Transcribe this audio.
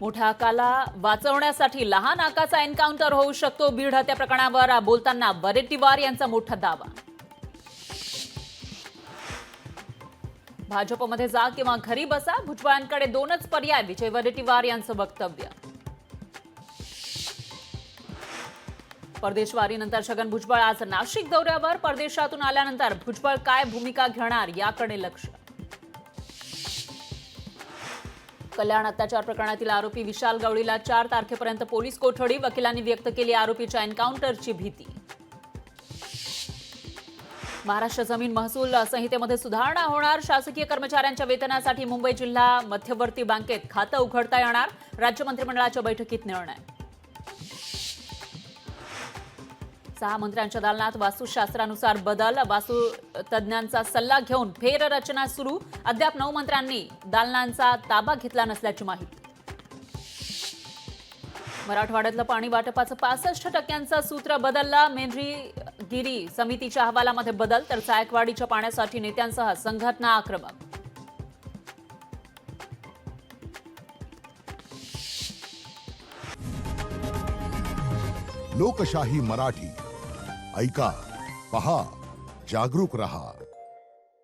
मोठ्या आकाला वाचवण्यासाठी लहान आकाचा एन्काउंटर होऊ शकतो. बीड हत्या प्रकरणावर बोलताना वडेट्टीवार यांचा मोठा दावा. भाजपमध्ये जा किंवा घरी बसा, भुजबळांकडे दोनच पर्याय, विजय वडेट्टीवार यांचं वक्तव्य. परदेशवारीनंतर छगन भुजबळ आज नाशिक दौऱ्यावर. परदेशातून आल्यानंतर भुजबळ काय भूमिका घेणार याकडे लक्ष. कल्याण अत्याचार प्रकरणातील आरोपी विशाल गवळीला 4 तारखेपर्यंत पोलीस कोठडी. वकिलांनी व्यक्त केली आरोपीच्या एन्काउंटरची भीती. महाराष्ट्र जमीन महसूल संहितेमध्ये सुधारणा होणार. शासकीय कर्मचाऱ्यांच्या वेतनासाठी मुंबई जिल्हा मध्यवर्ती बँकेत खातं उघडता येणार. राज्य मंत्रिमंडळाच्या बैठकीत निर्णय. 6 मंत्र्यांच्या दालनात वास्तुशास्त्रानुसार बदल. वास्तुतज्ञांचा सल्ला घेऊन फेररचना सुरू. अद्याप 9 मंत्र्यांनी दालनांचा ताबा घेतला नसल्याची माहिती. मराठवाड्यातलं पाणी वाटपाचं 65% सूत्र बदललं. मेंढरीगिरी समितीच्या अहवालामध्ये बदल. तर जायकवाडीच्या पाण्यासाठी नेत्यांसह संघटना आक्रमक. लोकशाही मराठी ऐका, पहा, जागरूक रहा.